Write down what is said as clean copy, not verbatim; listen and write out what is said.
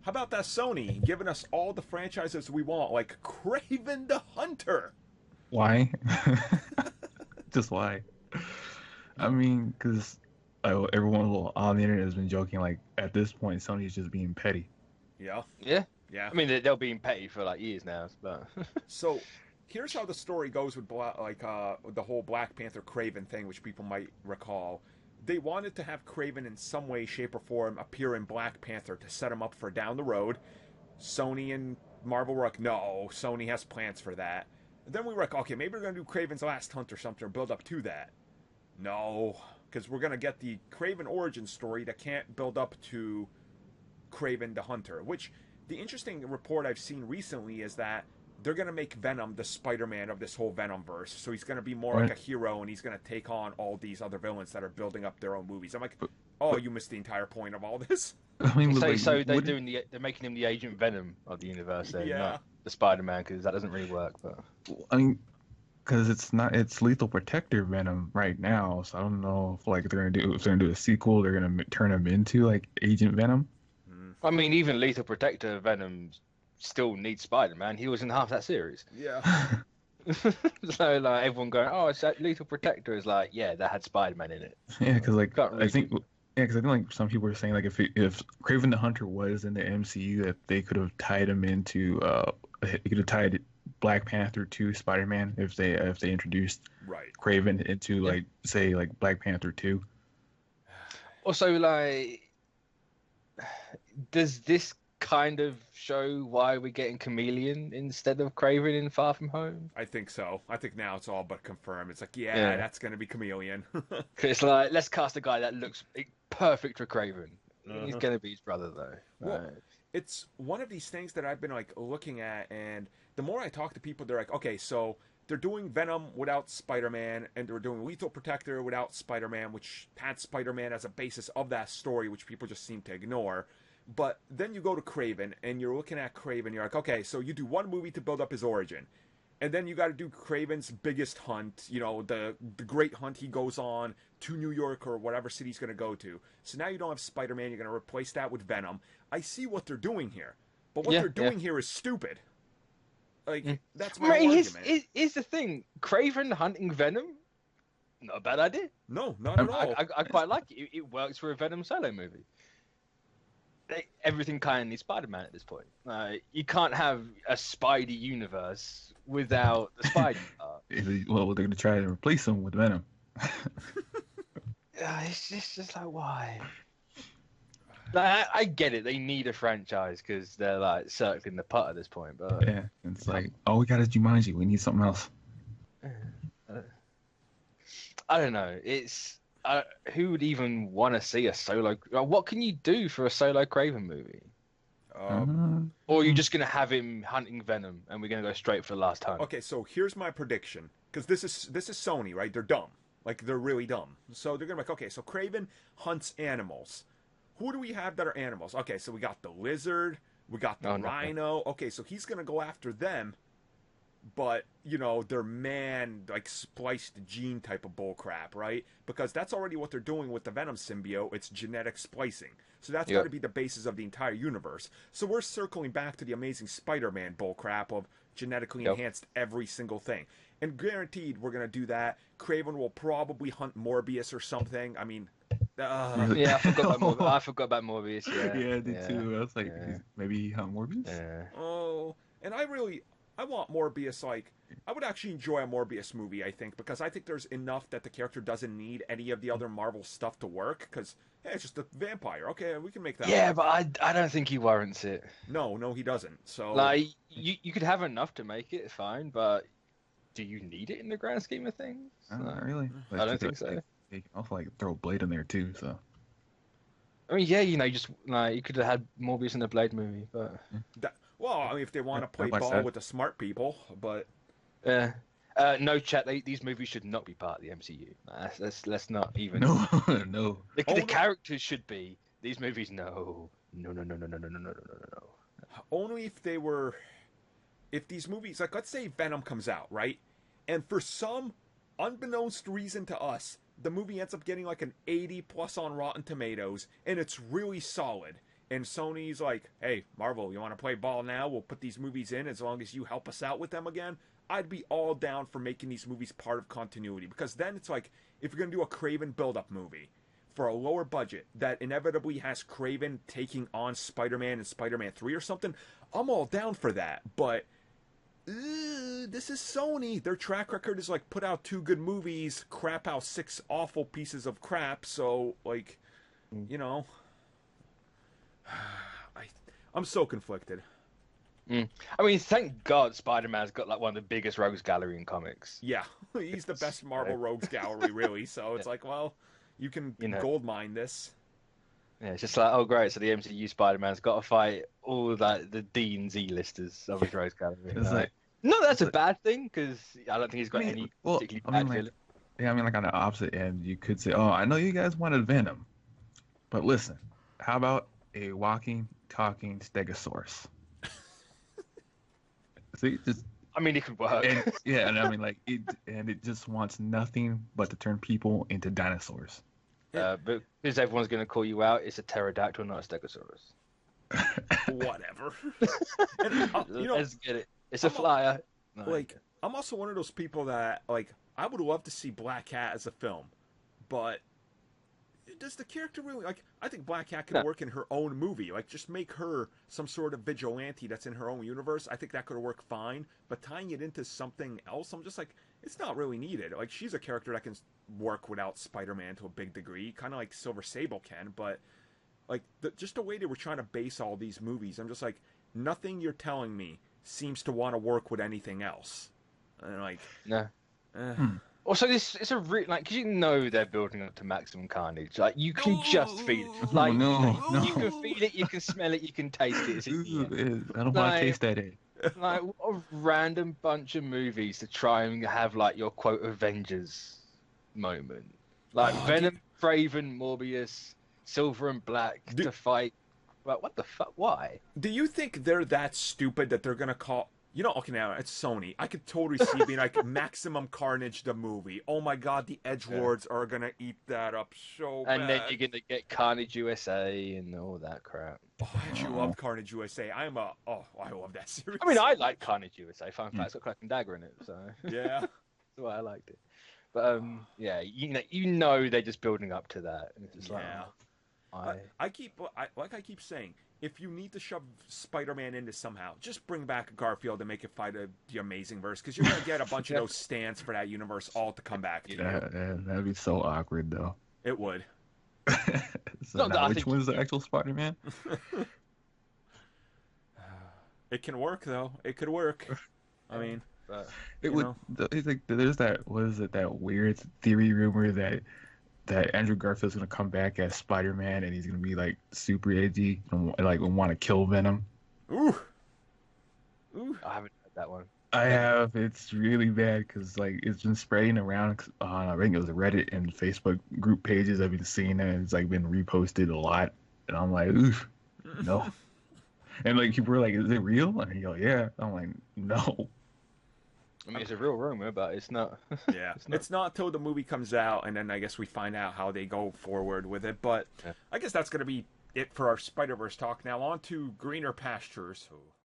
How about that Sony giving us all the franchises we want, like Kraven the Hunter? Why? Just why? I mean, because everyone on the internet has been joking, like, at this point, Sony's just being petty. Yeah, Yeah. yeah. I mean, they'll be petty for like years now, but So here's how the story goes with the whole Black Panther Kraven thing, which people might recall. They wanted to have Kraven in some way, shape, or form appear in Black Panther to set him up for down the road. Sony and Marvel were like, no, Sony has plans for that. And then we were like, okay, maybe we're going to do Kraven's Last Hunt or something, or build up to that. No, because we're going to get the Kraven origin story that can't build up to Kraven the Hunter. Which, the interesting report I've seen recently is that they're going to make Venom the Spider-Man of this whole Venom-Verse. So he's going to be more Right. like a hero, and he's going to take on all these other villains that are building up their own movies. I'm like, oh, you missed the entire point of all this? I mean, so like, so they're what- they're making him the Agent Venom of the universe, then, Yeah. not the Spider-Man, because that doesn't really work. But I mean, because it's Lethal Protector Venom right now, so I don't know if they're gonna do a sequel, they're gonna turn him into like Agent Venom. I mean, even Lethal Protector Venom still needs Spider-Man. He was in half that series. Yeah. So like everyone going, oh, it's that Lethal Protector is like, yeah, that had Spider-Man in it. Yeah, because like Can't really I think like some people were saying like if Kraven the Hunter was in the MCU, that they could have tied him into they could have tied Black Panther to Spider-Man if they introduced Right. Kraven into like say like Black Panther 2. Also, like, does this kind of show why we're getting Chameleon instead of Kraven in Far From Home? I think so. I think now it's all but confirmed. It's like, yeah, Yeah. that's going to be Chameleon. 'Cause it's like, let's cast a guy that looks perfect for Kraven. He's Uh-huh. gonna be his brother though. Well, Right. it's one of these things that I've been like looking at, and the more I talk to people, they're like, okay, so they're doing Venom without Spider-Man, and they're doing Lethal Protector without Spider-Man, which had Spider-Man as a basis of that story, which people just seem to ignore. But then you go to Kraven, and you're looking at Kraven, you're like, okay, so you do one movie to build up his origin. And then you got to do Kraven's biggest hunt, the great hunt he goes on to New York or whatever city he's going to go to. So now you don't have Spider-Man, you're going to replace that with Venom. I see what they're doing here. But what Yeah, they're doing here is stupid. Like, that's my Right, whole here's, argument. here's the thing: Kraven hunting Venom, not a bad idea. No, not at all. I quite like it. It works for a Venom solo movie. Everything kind of needs Spider-Man at this point. You can't have a Spidey universe without the Spidey part. Well, they're gonna try to replace him with Venom. It's just like, why? Like, I get it. They need a franchise because they're like circling the putt at this point. But Yeah, it's like, oh, we got a Jumanji. We need something else. I don't know. It's who would even want to see a solo? What can you do for a solo Kraven movie? Or are you just gonna have him hunting Venom, and we're gonna go straight for the last hunt? Okay, so here's my prediction. Because this is Sony, right? They're dumb. Like, they're really dumb. So they're going to be like, okay, so Kraven hunts animals. Who do we have that are animals? Okay, so we got the lizard. We got the rhino. Okay, so he's going to go after them. But, they're like, spliced gene type of bullcrap, right? Because that's already what they're doing with the Venom symbiote. It's genetic splicing. So that's got to be the basis of the entire universe. So we're circling back to the Amazing Spider-Man bullcrap of genetically enhanced every single thing. And guaranteed we're going to do that. Kraven will probably hunt Morbius or something. I mean... Yeah, I forgot about Morbius. Yeah, Yeah, I did too. I was like, maybe he hunt Morbius? Yeah. Oh, and I want Morbius, like... I would actually enjoy a Morbius movie, I think, because I think there's enough that the character doesn't need any of the other Marvel stuff to work, because, hey, it's just a vampire. Okay, we can make that Yeah, work. but I don't think he warrants it. No, he doesn't. So... Like, you could have enough to make it fine, but do you need it in the grand scheme of things? Not really. I don't think so. They can also like throw a blade in there too. So I mean, yeah, just like you could have had Morbius in the Blade movie, but well, I mean, if they want to play like ball that. with the smart people, but... yeah. No, chat. These movies should not be part of the MCU. Let's not even. no, no. The characters should be. These movies, no. Only if they were... If these movies... Like, let's say Venom comes out, right? And for some unbeknownst reason to us, the movie ends up getting like an 80 plus on Rotten Tomatoes, and it's really solid. and Sony's like, hey, Marvel, you want to play ball now? We'll put these movies in as long as you help us out with them again. I'd be all down for making these movies part of continuity, because then it's like, if you're going to do a Kraven build-up movie for a lower budget that inevitably has Kraven taking on Spider-Man and Spider-Man 3 or something, I'm all down for that. But this is Sony. Their track record is like put out 2 good movies, crap out 6 awful pieces of crap. So, like, you know, I'm so conflicted. I mean, thank God Spider-Man's got like one of the biggest rogues gallery in comics. Yeah, he's the best Marvel rogues gallery, really. So it's like, well, you can gold mine this. Yeah, it's just like, oh great, so the MCU Spider-Man's got to fight all that the D and Z listers of his rogues gallery. It's like, no, that's a bad thing, because I don't think he's got any particularly bad villain. Yeah, I mean, like on the opposite end, you could say, oh, I know you guys wanted Venom, but listen, how about a walking, talking Stegosaurus? See, just. I mean, it could work. And, yeah, and I mean, like, it just wants nothing but to turn people into dinosaurs. But because everyone's going to call you out, it's a pterodactyl, not a stegosaurus. Whatever. And, you know, let's get it. It's a flyer. No, like, I'm also one of those people that, like, I would love to see Black Cat as a film, but does the character really, like, I think Black Cat could work in her own movie. Like, just make her some sort of vigilante that's in her own universe. I think that could work fine, but tying it into something else, I'm just like, it's not really needed. Like, she's a character that can work without Spider-Man to a big degree, kind of like Silver Sable can, but, like, just the way they were trying to base all these movies, I'm just like, nothing you're telling me seems to want to work with anything else. And, like... No. Also, it's a like, because you know they're building up to maximum carnage. Like, you can just feel it. Like, you can feel it, you can smell it, you can taste it. It's I don't want to taste that. Like, what a random bunch of movies to try and have, like, your quote Avengers moment. Like, Venom, Kraven, Morbius, Silver and Black to fight. Well, what the fuck? Why? Do you think they're that stupid that they're gonna call? You know, okay, now it's Sony. I could totally see being like Maximum Carnage the movie. Oh my God, the Edgelords are gonna eat that up so bad. And then you're gonna get Carnage USA and all that crap. Oh, I actually love Carnage USA. I love that series. I mean, I like Carnage USA. Fun fact, it's got Cloak and Dagger in it, so yeah, that's why I liked it. But yeah, you know, they're just building up to that, and it's just I keep saying, if you need to shove Spider-Man into somehow, just bring back Garfield and make it fight the Amazing Verse, because you're gonna get a bunch of those stands for that universe all to come back to you. That'd be so awkward, though. It would. So which one's the actual Spider-Man? It can work, though. It could work. I mean, it would. It's like, there's that. What is it? That weird theory rumor that Andrew Garfield's gonna come back as Spider-Man and he's gonna be like super edgy and like want to kill Venom. Ooh. I haven't heard that one. I have. It's really bad because like it's been spreading around on I think it was Reddit and Facebook group pages. I've been seeing it. And it's like been reposted a lot, and I'm like, oof, no. And like people were like, "Is it real?" And you go, "Yeah." I'm like, "No." I mean, it's a real rumor, but it's not. Yeah, it's not till the movie comes out, and then I guess we find out how they go forward with it. But I guess that's going to be it for our Spider-Verse talk. Now on to greener pastures.